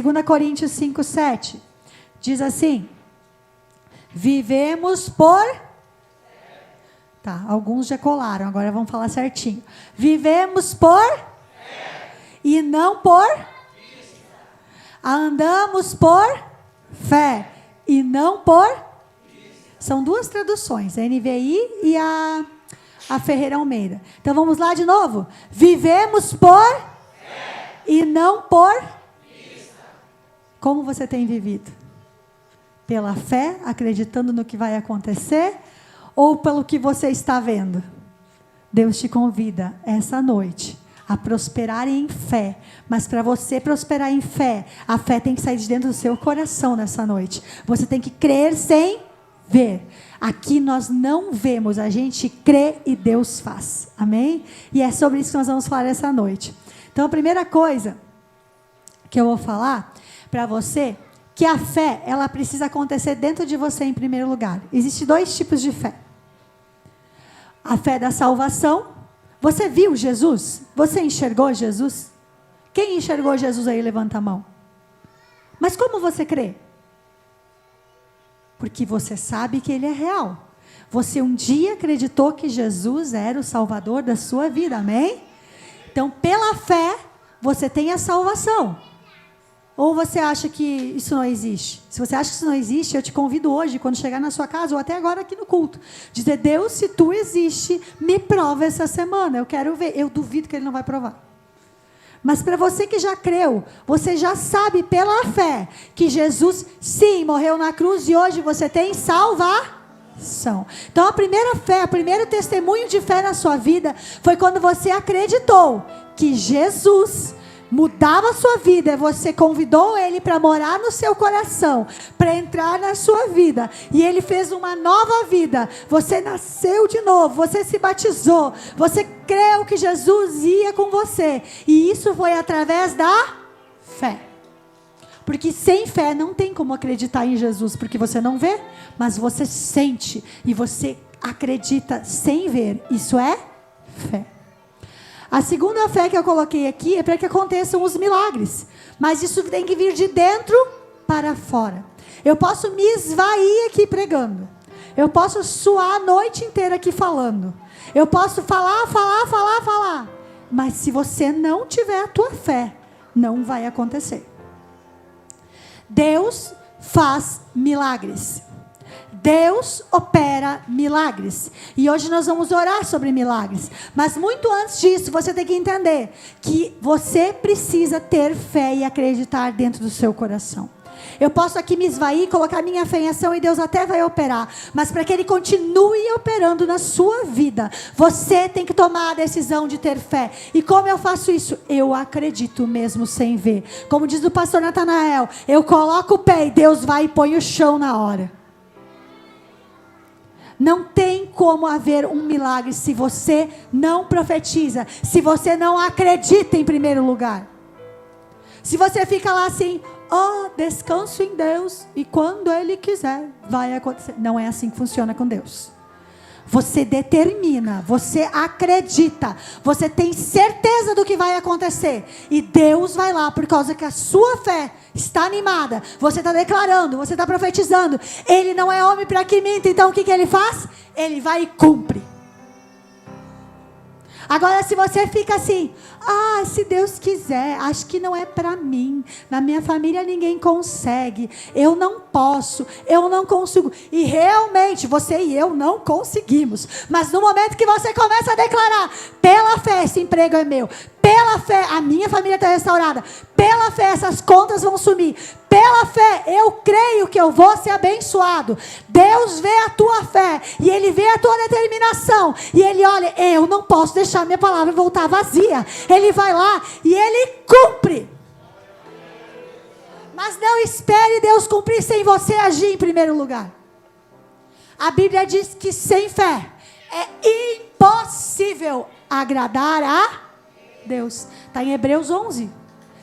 2 Coríntios 5:7 diz assim: vivemos por... Tá, alguns já colaram, agora vamos falar certinho. Vivemos por... e não por... andamos por... fé e não por... São duas traduções, a NVI e a Ferreira Almeida. Então vamos lá de novo. Vivemos por... e não por... Como você tem vivido? Pela fé, acreditando no que vai acontecer, ou pelo que você está vendo? Deus te convida essa noite a prosperar em fé. Mas para você prosperar em fé, a fé tem que sair de dentro do seu coração nessa noite. Você tem que crer sem ver. Aqui nós não vemos, a gente crê e Deus faz. Amém? E é sobre isso que nós vamos falar essa noite. Então a primeira coisa que eu vou falar para você, que a fé, ela precisa acontecer dentro de você em primeiro lugar. Existem 2 tipos de fé. A fé da salvação. Você viu Jesus? Você enxergou Jesus? Quem enxergou Jesus aí, levanta a mão. Mas como você crê? Porque você sabe que Ele é real. Você um dia acreditou que Jesus era o Salvador da sua vida, amém? Então, pela fé, você tem a salvação. Ou você acha que isso não existe? Se você acha que isso não existe, eu te convido hoje, quando chegar na sua casa, ou até agora aqui no culto, dizer: Deus, se tu existe, me prova essa semana, eu quero ver. Eu duvido que Ele não vai provar. Mas para você que já creu, você já sabe pela fé, que Jesus, sim, morreu na cruz, e hoje você tem salvação. Então a primeira fé, o primeiro testemunho de fé na sua vida, foi quando você acreditou que Jesus mudava a sua vida, você convidou Ele para morar no seu coração, para entrar na sua vida, e Ele fez uma nova vida. Você nasceu de novo, você se batizou, você creu que Jesus ia com você, e isso foi através da fé. Porque sem fé não tem como acreditar em Jesus, porque você não vê, mas você sente, e você acredita sem ver. Isso é fé. A segunda fé que eu coloquei aqui é para que aconteçam os milagres. Mas isso tem que vir de dentro para fora. Eu posso me esvair aqui pregando. Eu posso suar a noite inteira aqui falando. Eu posso falar. Mas se você não tiver a tua fé, não vai acontecer. Deus faz milagres. Deus opera milagres. E hoje nós vamos orar sobre milagres. Mas muito antes disso, você tem que entender que você precisa ter fé e acreditar dentro do seu coração. Eu posso aqui me esvair, colocar minha fé em ação, e Deus até vai operar. Mas para que Ele continue operando na sua vida, você tem que tomar a decisão de ter fé. E como eu faço isso? Eu acredito mesmo sem ver. Como diz o pastor Natanael, eu coloco o pé e Deus vai e põe o chão na hora. Não tem como haver um milagre se você não profetiza, se você não acredita em primeiro lugar. Se você fica lá assim, descanso em Deus, e quando Ele quiser, vai acontecer. Não é assim que funciona com Deus. Você determina, você acredita, você tem certeza do que vai acontecer, e Deus vai lá, por causa que a sua fé está animada, você está declarando, você está profetizando. Ele não é homem para que minta, então o que Ele faz? Ele vai e cumpre. Agora, se você fica assim, se Deus quiser, acho que não é para mim, na minha família ninguém consegue, eu não posso, eu não consigo, e realmente você e eu não conseguimos, mas no momento que você começa a declarar, pela fé esse emprego é meu, pela fé a minha família está restaurada, pela fé essas contas vão sumir, pela fé eu creio que eu vou ser abençoado. Deus vê a tua fé, e Ele vê a tua determinação, e Ele olha, eu não posso deixar minha palavra voltar vazia. Ele vai lá e Ele cumpre. Mas não espere Deus cumprir sem você agir em primeiro lugar. A Bíblia diz que sem fé é impossível agradar a Deus. Está em Hebreus 11.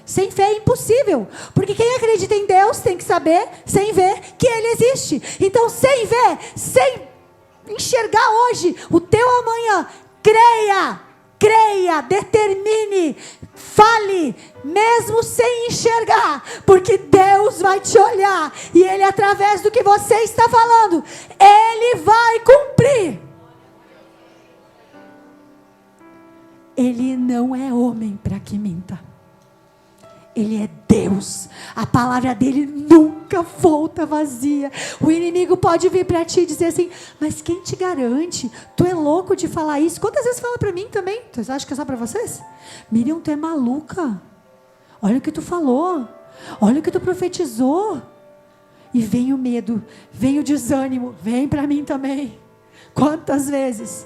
Sem fé é impossível, porque quem acredita em Deus tem que saber, sem ver, que Ele existe. Então, sem ver, sem enxergar hoje o teu amanhã, creia creia, determine, fale, mesmo sem enxergar, porque Deus vai te olhar, e Ele, através do que você está falando, Ele vai cumprir. Ele não é homem para que minta. Ele é Deus. A palavra dele nunca volta vazia. O inimigo pode vir para ti e dizer assim: mas quem te garante? Tu é louco de falar isso. Quantas vezes fala para mim também? Vocês acham que é só para vocês? Miriam, tu é maluca. Olha o que tu falou. Olha o que tu profetizou. E vem o medo, vem o desânimo, vem para mim também. Quantas vezes?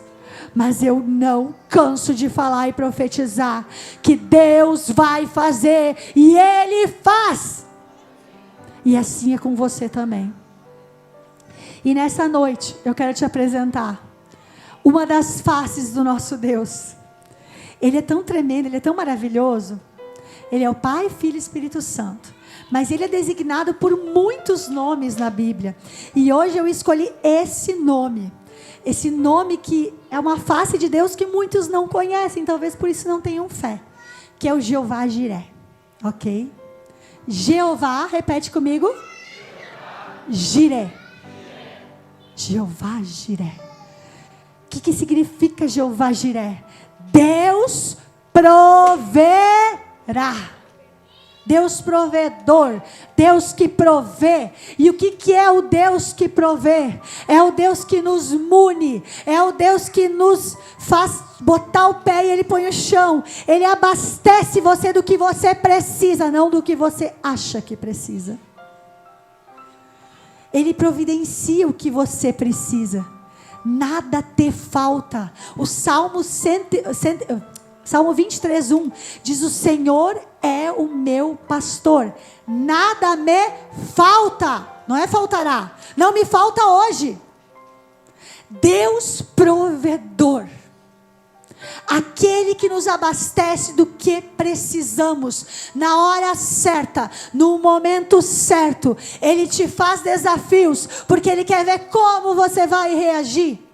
Mas eu não canso de falar e profetizar que Deus vai fazer, e Ele faz. E assim é com você também. E nessa noite eu quero te apresentar uma das faces do nosso Deus. Ele é tão tremendo, Ele é tão maravilhoso. Ele é o Pai, Filho e Espírito Santo. Mas Ele é designado por muitos nomes na Bíblia. E hoje eu escolhi esse nome. Esse nome que é uma face de Deus que muitos não conhecem, talvez por isso não tenham fé, que é o Jeová Jiré, ok? Jeová, repete comigo. Jiré. Jeová Jiré. O que significa Jeová Jiré? Deus proverá. Deus provedor, Deus que provê. E o que é o Deus que provê? É o Deus que nos mune, é o Deus que nos faz botar o pé e Ele põe o chão. Ele abastece você do que você precisa, não do que você acha que precisa. Ele providencia o que você precisa. Nada te falta. O Salmo 23:1 diz: o Senhor é o meu pastor, nada me falta. Não é faltará, não me falta hoje. Deus provedor, aquele que nos abastece do que precisamos, na hora certa, no momento certo. Ele te faz desafios, porque Ele quer ver como você vai reagir.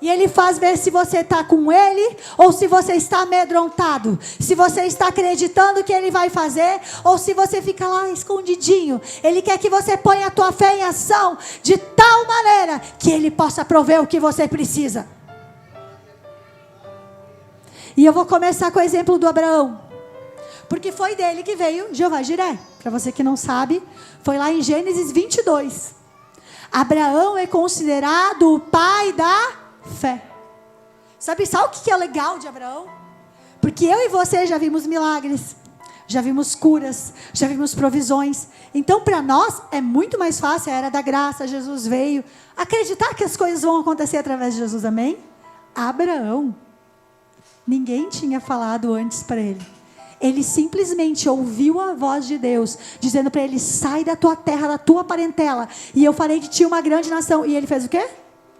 E Ele faz ver se você está com Ele ou se você está amedrontado. Se você está acreditando que Ele vai fazer ou se você fica lá escondidinho. Ele quer que você ponha a tua fé em ação de tal maneira que Ele possa prover o que você precisa. E eu vou começar com o exemplo do Abraão. Porque foi dele que veio Jeová Jiré. Para você que não sabe, foi lá em Gênesis 22. Abraão é considerado o pai da fé. Sabe o que é legal de Abraão? Porque eu e você já vimos milagres, já vimos curas, já vimos provisões. Então para nós é muito mais fácil. A era da graça, Jesus veio. Acreditar que as coisas vão acontecer através de Jesus, amém? Abraão, ninguém tinha falado antes para ele. Ele simplesmente ouviu a voz de Deus, dizendo para ele: sai da tua terra, da tua parentela, e eu farei de ti uma grande nação. E ele fez o quê?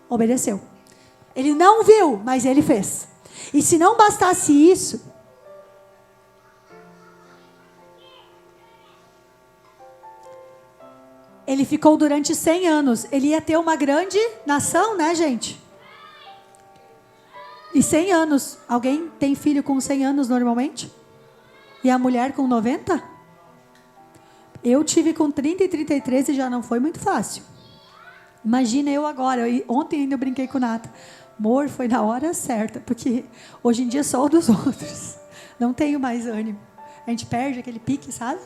Obedeceu. Ele não viu, mas ele fez. E se não bastasse isso, ele ficou durante 100 anos. Ele ia ter uma grande nação, né, gente? E 100 anos. Alguém tem filho com 100 anos normalmente? E a mulher com 90? Eu tive com 30 e 33 e já não foi muito fácil. Imagina eu agora. Ontem ainda eu brinquei com o Nata. Amor, foi na hora certa, porque hoje em dia só o dos outros. Não tenho mais ânimo. A gente perde aquele pique, sabe?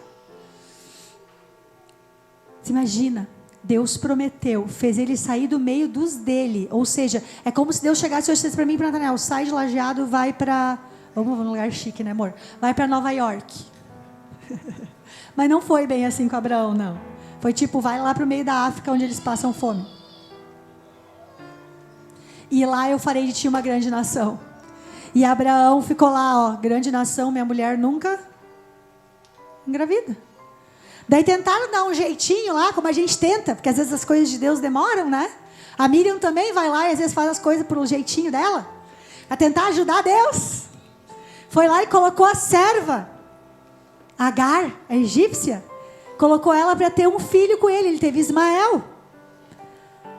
Você imagina, Deus prometeu, fez ele sair do meio dos dele. Ou seja, é como se Deus chegasse hoje e dissesse para mim e para Nathanael: sai de Lajeado, vai para... Vamos num lugar chique, né, amor? Vai para Nova York. Mas não foi bem assim com Abraão, não. Foi tipo, vai lá para o meio da África, onde eles passam fome. E lá eu farei de ti uma grande nação. E Abraão ficou lá, ó, grande nação, minha mulher nunca engravida. Daí tentaram dar um jeitinho lá, como a gente tenta, porque às vezes as coisas de Deus demoram, né? A Miriam também vai lá e às vezes faz as coisas por um jeitinho dela, a tentar ajudar Deus. Foi lá e colocou a serva, Agar, a egípcia, colocou ela para ter um filho com ele. Ele teve Ismael.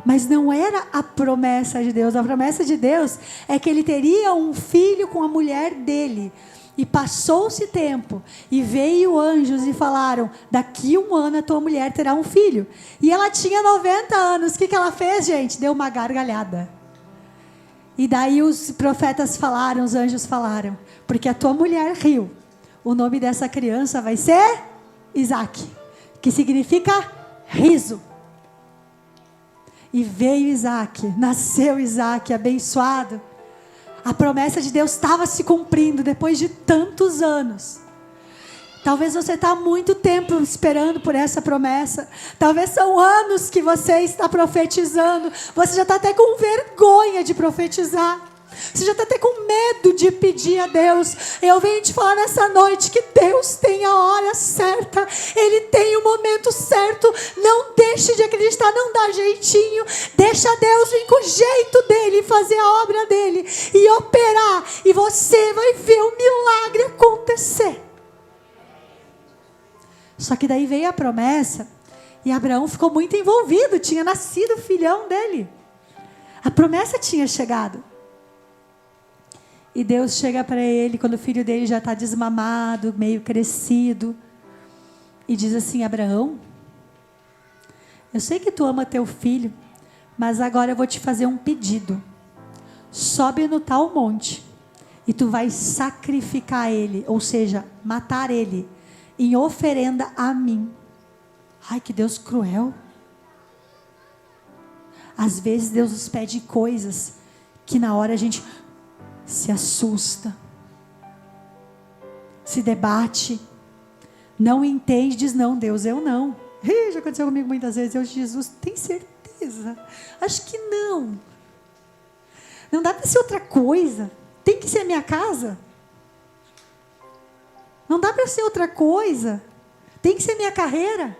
Mas não era a promessa de Deus. A promessa de Deus é que ele teria um filho com a mulher dele. E passou-se tempo, e veio anjos e falaram: daqui 1 ano a tua mulher terá um filho. E ela tinha 90 anos. O que ela fez, gente? Deu uma gargalhada. E daí os profetas falaram, os anjos falaram: porque a tua mulher riu, o nome dessa criança vai ser Isaac, que significa riso. E veio Isaac, nasceu Isaac, abençoado. A promessa de Deus estava se cumprindo depois de tantos anos. Talvez você está há muito tempo esperando por essa promessa. Talvez são anos que você está profetizando. Você já está até com vergonha de profetizar. Você já está até com medo de pedir a Deus. Eu venho te falar nessa noite que Deus tem a hora certa. Ele tem o momento certo. Não deixe de acreditar, não dá jeitinho. Deixa Deus vir com o jeito dele, fazer a obra dele e operar. E você vai ver o milagre acontecer. Só que daí veio a promessa e Abraão ficou muito envolvido. Tinha nascido o filhão dele. A promessa tinha chegado. E Deus chega para ele, quando o filho dele já está desmamado, meio crescido, e diz assim: Abraão, eu sei que tu ama teu filho, mas agora eu vou te fazer um pedido. Sobe no tal monte, e tu vais sacrificar ele, ou seja, matar ele, em oferenda a mim. Ai, que Deus cruel. Às vezes Deus nos pede coisas que na hora a gente se assusta, se debate, não entende, diz: não, Deus, eu não. Já aconteceu comigo muitas vezes. Eu, Jesus, tem certeza? Acho que não. Não dá para ser outra coisa. Tem que ser a minha casa. Não dá para ser outra coisa. Tem que ser minha carreira.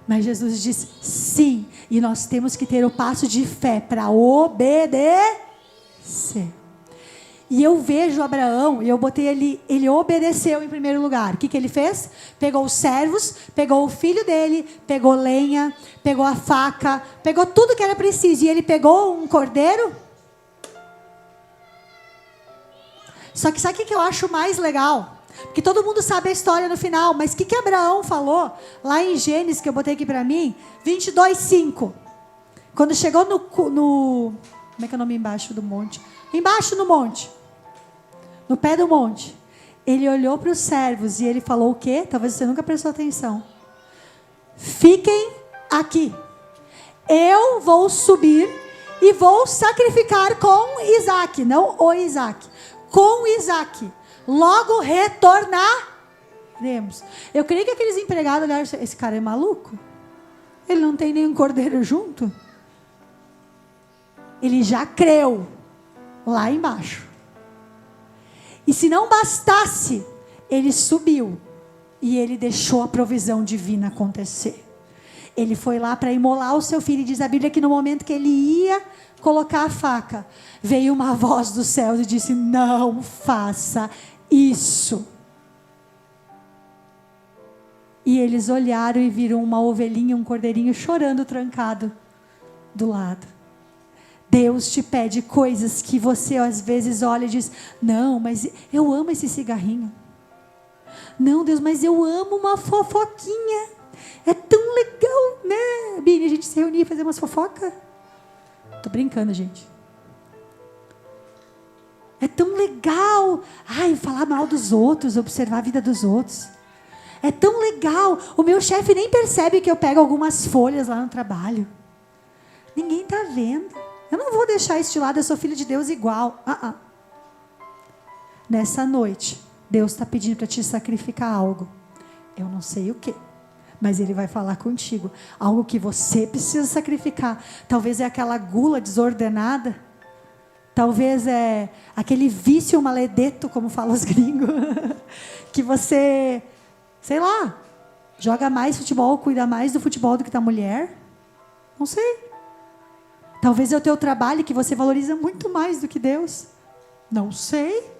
Mas Jesus disse sim. E nós temos que ter o passo de fé para obedecer. E eu vejo Abraão, e eu botei ele obedeceu em primeiro lugar. O que ele fez? Pegou os servos, pegou o filho dele, pegou lenha, pegou a faca, pegou tudo que era preciso. E ele pegou um cordeiro. Só que sabe o que eu acho mais legal? Porque todo mundo sabe a história no final, mas o que Abraão falou lá em Gênesis, que eu botei aqui para mim, 22:5. Quando chegou no como é que é o nome embaixo do monte? Embaixo no monte, no pé do monte, ele olhou para os servos e ele falou o quê? Talvez você nunca prestou atenção. Fiquem aqui, eu vou subir e vou sacrificar com Isaac, não o Isaac, com Isaac. Logo retornaremos. Eu creio que aqueles empregados olharam: esse cara é maluco? Ele não tem nenhum cordeiro junto? Ele já creu lá embaixo. E se não bastasse, ele subiu e ele deixou a provisão divina acontecer. Ele foi lá para imolar o seu filho. E diz a Bíblia que no momento que ele ia colocar a faca, veio uma voz dos céus e disse: não faça isso. E eles olharam e viram uma ovelhinha, um cordeirinho chorando trancado do lado. Deus te pede coisas que você às vezes olha e diz: não, mas eu amo esse cigarrinho. Não, Deus, mas eu amo uma fofoquinha. É tão legal, né, Bini, a gente se reunir e fazer umas fofocas? Tô brincando, gente. É tão legal. Ai, falar mal dos outros, observar a vida dos outros. É tão legal. O meu chefe nem percebe que eu pego algumas folhas lá no trabalho. Ninguém está vendo. Eu não vou deixar isso de lado, eu sou filho de Deus igual. Nessa noite, Deus está pedindo para te sacrificar algo. Eu não sei o que, mas Ele vai falar contigo. Algo que você precisa sacrificar. Talvez é aquela gula desordenada. Talvez é aquele vício maledeto, como falam os gringos. Que você, sei lá, joga mais futebol, cuida mais do futebol do que da mulher. Não sei. Talvez é o teu trabalho que você valoriza muito mais do que Deus. Não sei.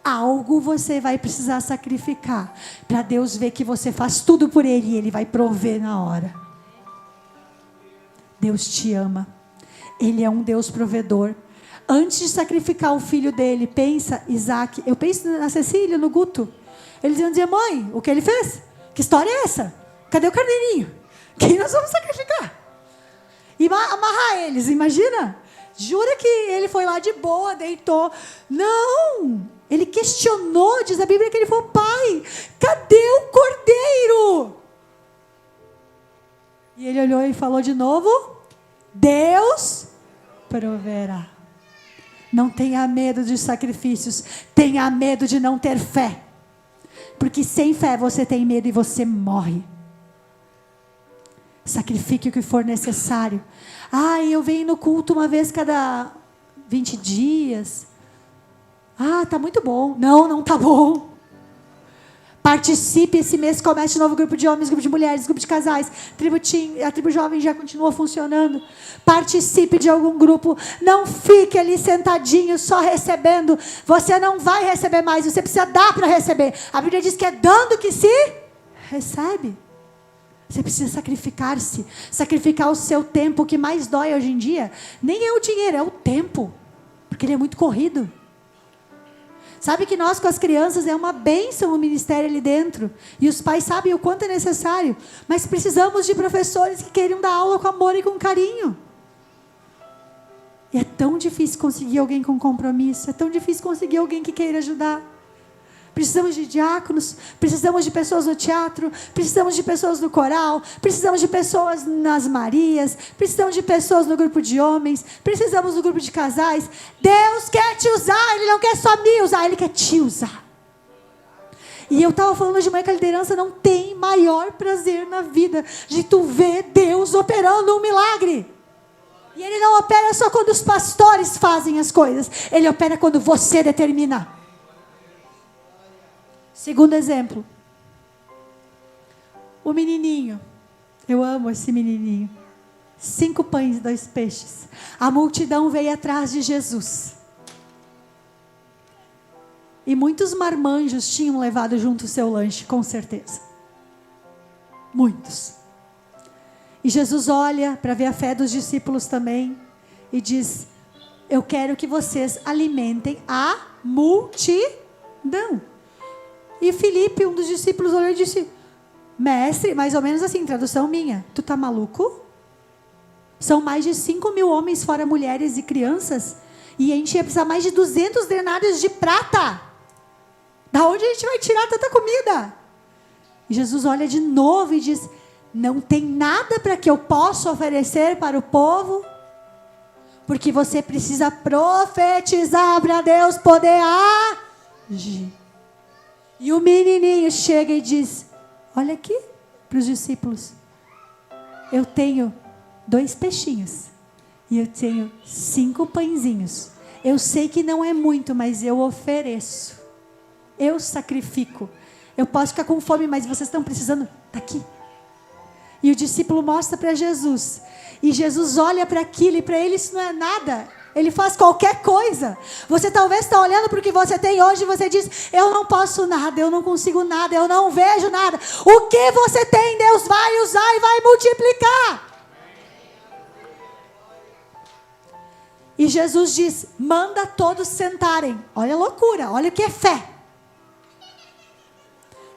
Algo você vai precisar sacrificar para Deus ver que você faz tudo por Ele e Ele vai prover na hora. Deus te ama. Ele é um Deus provedor. Antes de sacrificar o filho dele, pensa, Isaac, eu penso na Cecília, no Guto. Eles iam dizer, mãe, o que ele fez? Que história é essa? Cadê o carneirinho? Quem nós vamos sacrificar? E amarrar eles, imagina? Jura que ele foi lá de boa, deitou. Não! Ele questionou, diz a Bíblia que ele falou, pai, cadê o cordeiro? E ele olhou e falou de novo, Deus proverá. Não tenha medo dos sacrifícios, tenha medo de não ter fé. Porque sem fé você tem medo e você morre. Sacrifique o que for necessário. Eu venho no culto uma vez cada 20 dias. Tá muito bom. Não tá bom. Participe, esse mês começa um novo grupo de homens, grupo de mulheres, grupo de casais. A tribo jovem já continua funcionando. Participe de algum grupo. Não fique ali sentadinho só recebendo. Você não vai receber mais, você precisa dar para receber. A Bíblia diz que é dando que se recebe. Você precisa sacrificar-se. Sacrificar o seu tempo. O que mais dói hoje em dia nem é o dinheiro, é o tempo. Porque ele é muito corrido. Sabe que nós com as crianças é uma bênção o ministério ali dentro. E os pais sabem o quanto é necessário. Mas precisamos de professores que queiram dar aula com amor e com carinho. E é tão difícil conseguir alguém com compromisso. É tão difícil conseguir alguém que queira ajudar. Precisamos de diáconos, precisamos de pessoas no teatro, precisamos de pessoas no coral, precisamos de pessoas nas Marias, precisamos de pessoas no grupo de homens, precisamos do grupo de casais. Deus quer te usar, Ele não quer só me usar, Ele quer te usar. E eu estava falando de manhã que a liderança não tem maior prazer na vida de tu ver Deus operando um milagre. E Ele não opera só quando os pastores fazem as coisas, Ele opera quando você determina. Segundo exemplo, o menininho, eu amo esse menininho, 5 pães e 2 peixes, a multidão veio atrás de Jesus, e muitos marmanjos tinham levado junto o seu lanche, com certeza, muitos, e Jesus olha para ver a fé dos discípulos também, e diz, eu quero que vocês alimentem a multidão. E Filipe, um dos discípulos, olhou e disse, mestre, mais ou menos assim, tradução minha, tu tá maluco? São mais de 5.000 homens, fora mulheres e crianças, e a gente ia precisar mais de 200 denários de prata. Da onde a gente vai tirar tanta comida? E Jesus olha de novo e diz, não tem nada para que eu possa oferecer para o povo? Porque você precisa profetizar para Deus poder agir. E o menininho chega e diz, olha aqui para os discípulos, eu tenho 2 peixinhos e eu tenho 5 pãezinhos. Eu sei que não é muito, mas eu ofereço, eu sacrifico. Eu posso ficar com fome, mas vocês estão precisando, está aqui. E o discípulo mostra para Jesus, e Jesus olha para aquilo, e para ele isso não é nada. Ele faz qualquer coisa. Você talvez está olhando para o que você tem hoje e você diz, eu não posso nada, eu não consigo nada, eu não vejo nada. O que você tem, Deus vai usar e vai multiplicar. E Jesus diz, manda todos sentarem. Olha a loucura, olha o que é fé.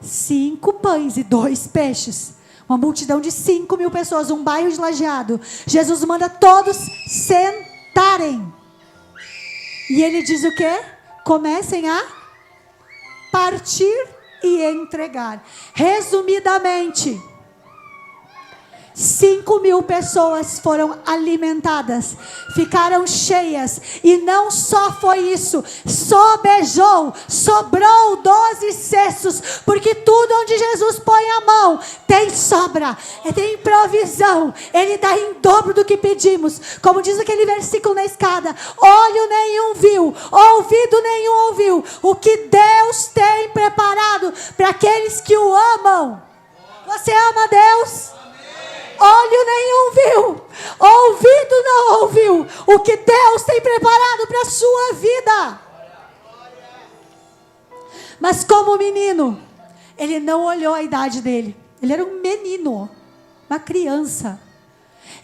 5 pães e 2 peixes. Uma multidão de 5.000 pessoas, um bairro de Lajeado. Jesus manda todos sentarem. E ele diz o quê? Comecem a partir e entregar. Resumidamente, 5.000 pessoas foram alimentadas, ficaram cheias, e não só foi isso, sobrou 12 cestos, porque tudo onde Jesus põe a mão, tem sobra, tem provisão, Ele dá em dobro do que pedimos, como diz aquele versículo na escada, olho nenhum viu, ouvido nenhum ouviu, o que Deus tem preparado para aqueles que o amam. Você ama Deus? Olho nenhum viu, ouvido não ouviu, o que Deus tem preparado para a sua vida. Mas como menino, ele não olhou a idade dele, ele era um menino, uma criança.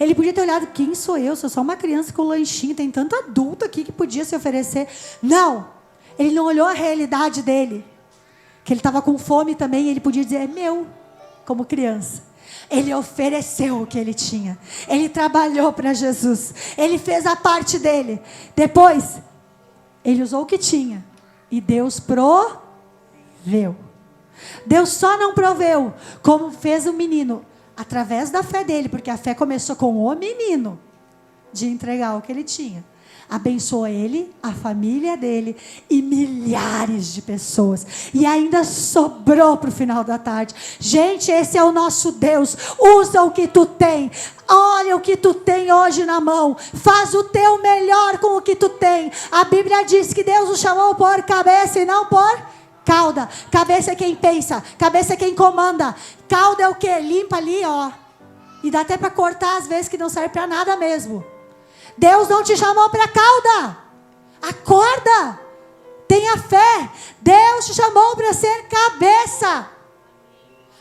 Ele podia ter olhado, quem sou eu? Sou só uma criança com lanchinho, tem tanto adulto aqui que podia se oferecer. Não, ele não olhou a realidade dele, que ele estava com fome também, ele podia dizer, é meu, como criança. Ele ofereceu o que ele tinha, ele trabalhou para Jesus, ele fez a parte dele. Depois, ele usou o que tinha, e Deus proveu. Deus só não proveu, como fez o menino, através da fé dele, porque a fé começou com o menino, de entregar o que ele tinha. Abençoou ele, a família dele e milhares de pessoas. E ainda sobrou para o final da tarde. Gente, esse é o nosso Deus. Usa o que tu tem. Olha o que tu tem hoje na mão. Faz o teu melhor com o que tu tem. A Bíblia diz que Deus o chamou por cabeça e não por cauda. Cabeça é quem pensa. Cabeça é quem comanda. Cauda é o que? Limpa ali, ó. E dá até para cortar às vezes que não serve para nada mesmo. Deus não te chamou para cauda. Acorda. Tenha fé. Deus te chamou para ser cabeça.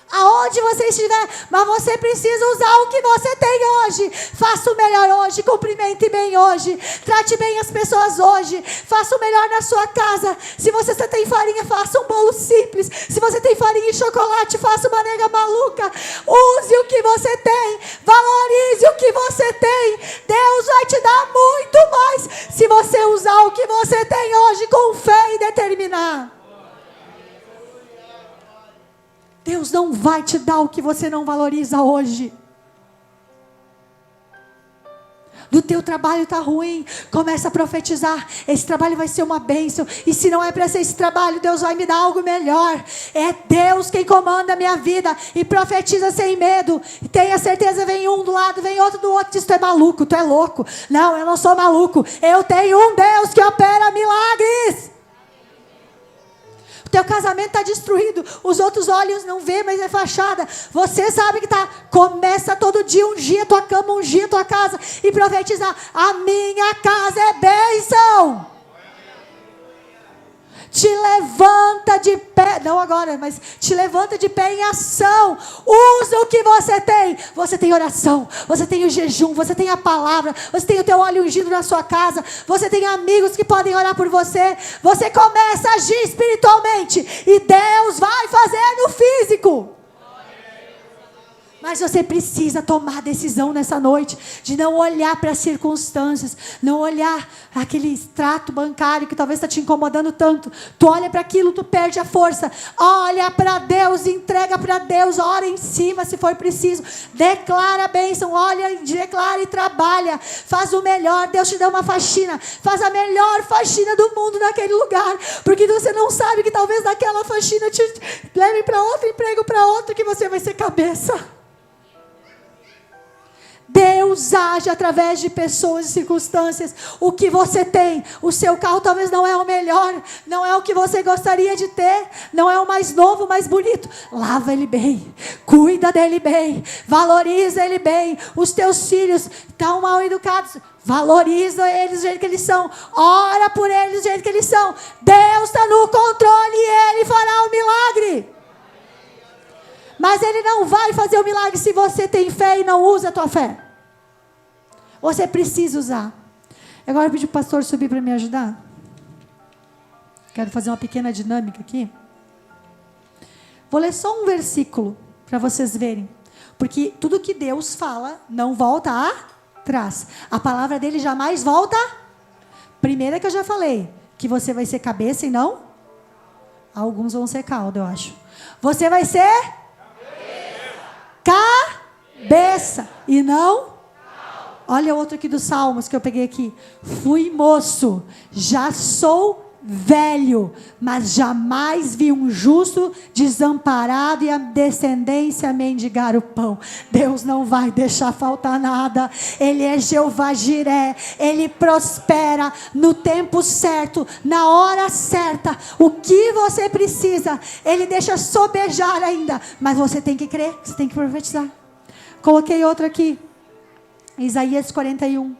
Aonde você estiver, mas você precisa usar o que você tem hoje. Faça o melhor hoje, cumprimente bem hoje, trate bem as pessoas hoje, faça o melhor na sua casa. Se você só tem farinha, faça um bolo simples. Se você tem farinha e chocolate, faça uma nega maluca. Use o que você tem, valorize o que você tem. Deus vai te dar muito mais se você usar o que você tem hoje com fé e determinar. Deus não vai te dar o que você não valoriza hoje. Do teu trabalho está ruim, começa a profetizar, esse trabalho vai ser uma bênção, e se não é para ser esse trabalho, Deus vai me dar algo melhor. É Deus quem comanda a minha vida, e profetiza sem medo, e tenha certeza, vem um do lado, vem outro do outro, diz, tu é maluco, tu é louco. Não, eu não sou maluco, eu tenho um Deus que opera milagres. O teu casamento está destruído, os outros olhos não vê, mas é fachada. Você sabe que está. Começa todo dia, ungir a tua cama, ungir a tua casa e profetizar: a minha casa é bênção. Te levanta de pé, não agora, mas te levanta de pé em ação. Usa o que você tem. Você tem oração, você tem o jejum, você tem a palavra, você tem o teu óleo ungido na sua casa, você tem amigos que podem orar por você. Você começa a agir espiritualmente e Deus vai fazer no físico. Mas você precisa tomar decisão nessa noite de não olhar para as circunstâncias, não olhar aquele extrato bancário que talvez está te incomodando tanto. Tu olha para aquilo, tu perde a força. Olha para Deus, entrega para Deus, ora em cima se for preciso. Declara a bênção, olha, declara e trabalha. Faz o melhor, Deus te dá uma faxina. Faz a melhor faxina do mundo naquele lugar. Porque você não sabe que talvez naquela faxina te leve para outro emprego, para outro, que você vai ser cabeça. Deus age através de pessoas e circunstâncias. O que você tem, o seu carro talvez não é o melhor, não é o que você gostaria de ter, não é o mais novo, o mais bonito. Lava ele bem, cuida dele bem, valoriza ele bem. Os teus filhos estão mal educados, valoriza eles do jeito que eles são, ora por eles do jeito que eles são. Deus está no controle e Ele fará o milagre. Mas Ele não vai fazer o milagre se você tem fé e não usa a tua fé. Você precisa usar. Agora eu pedi para o pastor subir para me ajudar. Quero fazer uma pequena dinâmica aqui. Vou ler só um versículo para vocês verem. Porque tudo que Deus fala não volta atrás. A palavra dele jamais volta. Primeira que eu já falei, que você vai ser cabeça e não. Alguns vão ser cauda, eu acho. Você vai ser cabeça e não. Olha outro aqui dos Salmos que eu peguei aqui. Fui moço, já sou velho, mas jamais vi um justo desamparado e a descendência mendigar o pão. Deus não vai deixar faltar nada. Ele é Jeová Jiré. Ele prospera no tempo certo, na hora certa. O que você precisa, Ele deixa sobejar ainda, mas você tem que crer, você tem que profetizar. Coloquei outro aqui, Isaías 41.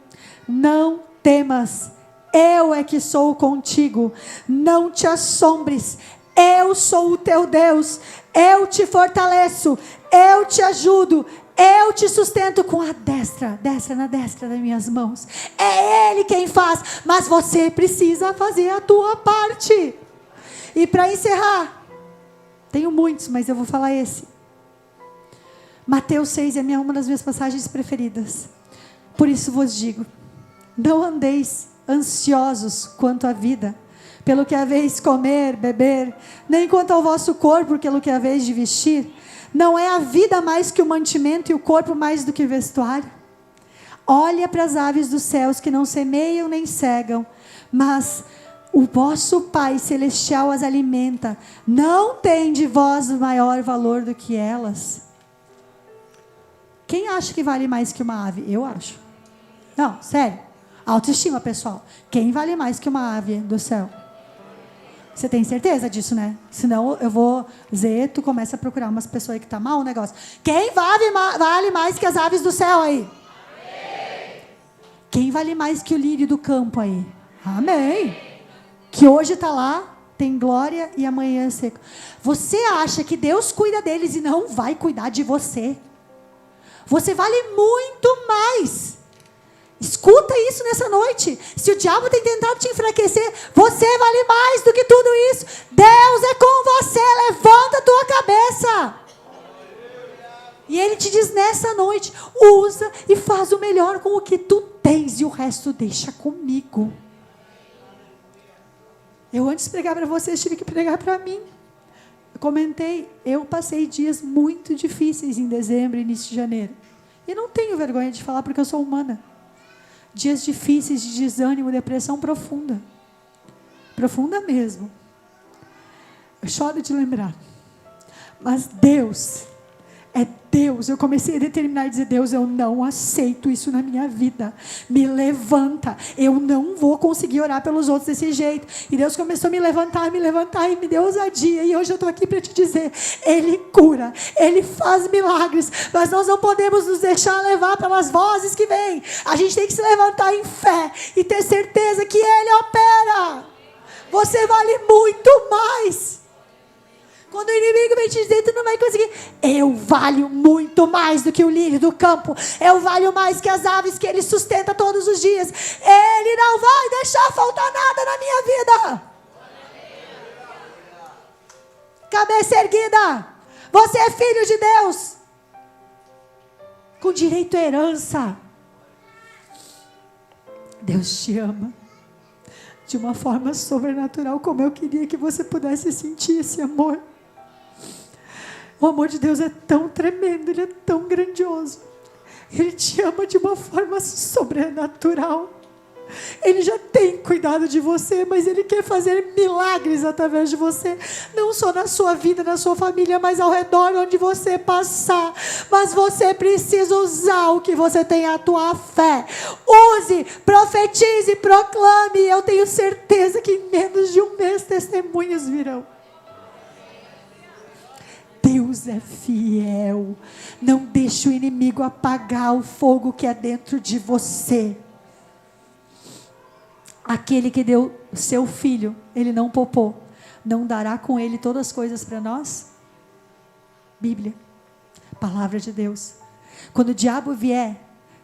Não temas, eu é que sou contigo, não te assombres, eu sou o teu Deus, eu te fortaleço, eu te ajudo, Eu te sustento com a destra na destra das minhas mãos. É Ele quem faz, mas você precisa fazer a tua parte. E para encerrar, tenho muitos, mas eu vou falar esse. Mateus 6 é uma das minhas passagens preferidas. Por isso vos digo, não andeis ansiosos quanto à vida, pelo que haveis comer, beber, nem quanto ao vosso corpo, pelo que haveis de vestir. Não é a vida mais que o mantimento e o corpo mais do que o vestuário? Olha para as aves dos céus que não semeiam nem cegam, mas o vosso Pai Celestial as alimenta. Não tem de vós maior valor do que elas? Quem acha que vale mais que uma ave? Eu acho. Não, sério. Autoestima, pessoal. Quem vale mais que uma ave do céu? Você tem certeza disso, né? Senão eu vou dizer, tu começa a procurar umas pessoas aí que tá mal o negócio. Quem vale mais que as aves do céu aí? Amém. Quem vale mais que o lírio do campo aí? Amém. Que hoje está lá, tem glória e amanhã é seco. Você acha que Deus cuida deles e não vai cuidar de você? Você vale muito mais. Escuta isso nessa noite. Se o diabo tem tentado te enfraquecer, você vale mais do que tudo isso. Deus é com você. Levanta a tua cabeça. E Ele te diz nessa noite, usa e faz o melhor com o que tu tens e o resto deixa comigo. Eu antes de pregar para vocês, tive que pregar para mim. Eu comentei, eu passei dias muito difíceis em dezembro e início de janeiro. E não tenho vergonha de falar porque eu sou humana. Dias difíceis de desânimo, depressão profunda. Profunda mesmo. Eu choro de lembrar. Mas Deus é Deus. Eu comecei a determinar e dizer, Deus, eu não aceito isso na minha vida. Me levanta. Eu não vou conseguir orar pelos outros desse jeito. E Deus começou a me levantar e me deu ousadia. E hoje eu estou aqui para te dizer, Ele cura, Ele faz milagres, mas nós não podemos nos deixar levar pelas vozes que vêm. A gente tem que se levantar em fé e ter certeza que Ele opera. Você vale muito mais. Quando o inimigo vem te dizer, tu não vai conseguir. Eu valho muito mais do que o lírio do campo. Eu valho mais que as aves que Ele sustenta todos os dias. Ele não vai deixar faltar nada na minha vida. Cabeça erguida. Você é filho de Deus. Com direito à herança. Deus te ama. De uma forma sobrenatural, como eu queria que você pudesse sentir esse amor. O amor de Deus é tão tremendo, Ele é tão grandioso. Ele te ama de uma forma sobrenatural. Ele já tem cuidado de você, mas Ele quer fazer milagres através de você. Não só na sua vida, na sua família, mas ao redor onde você passar. Mas você precisa usar o que você tem, a tua fé. Use, profetize, proclame. Eu tenho certeza que em menos de um mês testemunhos virão. Deus é fiel. Não deixe o inimigo apagar o fogo que é dentro de você. Aquele que deu seu filho, Ele não poupou, não dará com Ele todas as coisas para nós? Bíblia, palavra de Deus. Quando o diabo vier,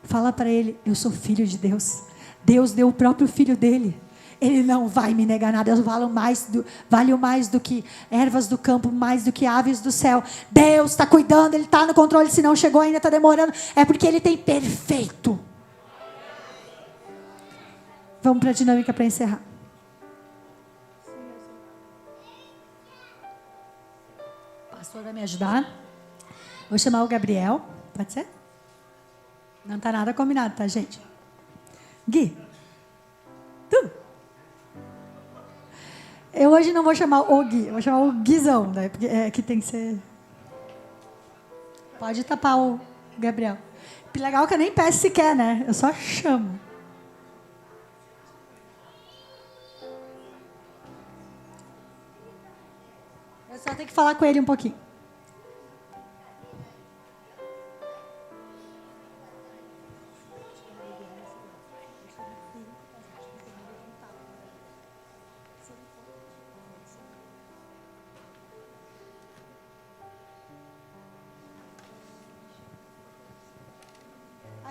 fala para ele, eu sou filho de Deus. Deus deu o próprio filho dele. Ele não vai me negar nada. Eu valho mais do que ervas do campo, mais do que aves do céu. Deus está cuidando, Ele está no controle. Se não chegou ainda, está demorando. É porque Ele tem perfeito. Vamos para a dinâmica para encerrar. O pastor vai me ajudar. Vou chamar o Gabriel. Pode ser? Não está nada combinado, tá, gente? Gui. Tu. Eu hoje não vou chamar o Gui. Eu vou chamar o Guizão, né? Porque é que tem que ser... Pode tapar o Gabriel. Legal que eu nem peço se quer, né? Eu só chamo. Eu só tenho que falar com ele um pouquinho.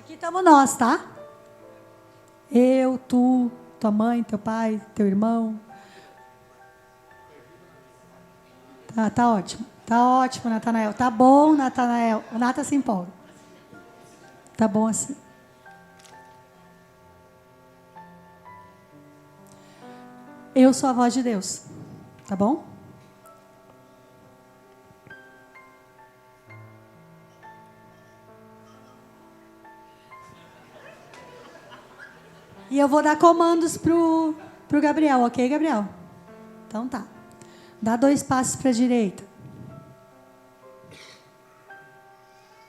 Aqui estamos nós, tá? Eu, tu, tua mãe, teu pai, teu irmão. Tá ótimo. Tá ótimo, Natanael. Tá bom, Natanael. O Nata se empolga. Tá bom assim. Eu sou a voz de Deus. Tá bom? E eu vou dar comandos pro Gabriel, ok, Gabriel? Então tá. Dá 2 passos para a direita.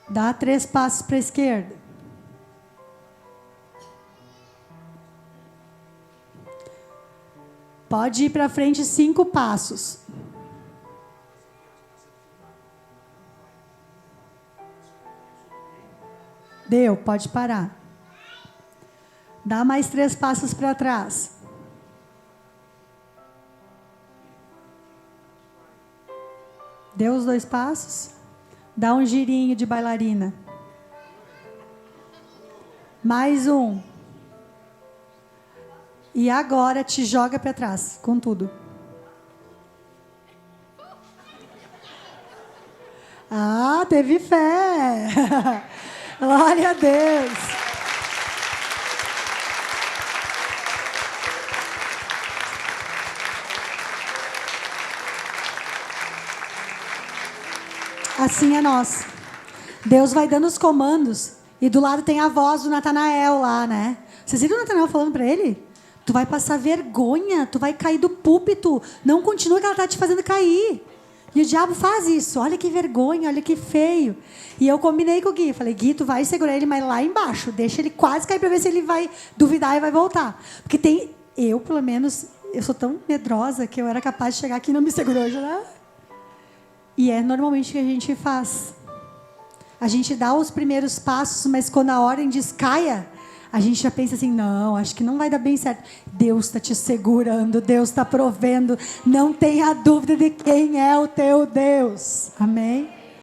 Dá 3 passos para a esquerda. Pode ir para frente 5 passos. Deu, pode parar. Dá mais 3 passos para trás. Deu os 2 passos. Dá um girinho de bailarina. Mais um. E agora te joga para trás, com tudo. Ah, teve fé. Glória a Deus. Assim é nós. Deus vai dando os comandos. E do lado tem a voz do Natanael lá, né? Vocês viram o Natanael falando para ele? Tu vai passar vergonha, tu vai cair do púlpito. Não continua que ela está te fazendo cair. E o diabo faz isso. Olha que vergonha, olha que feio. E eu combinei com o Gui. Falei, Gui, tu vai segurar ele, mas lá embaixo. Deixa ele quase cair para ver se ele vai duvidar e vai voltar. Porque tem... Eu, pelo menos, eu sou tão medrosa que eu era capaz de chegar aqui e não me segurou já. E é normalmente o que a gente faz. A gente dá os primeiros passos, mas quando a ordem diz caia, a gente já pensa assim, não, acho que não vai dar bem certo. Deus está te segurando, Deus está provendo. Não tenha dúvida de quem é o teu Deus. Amém?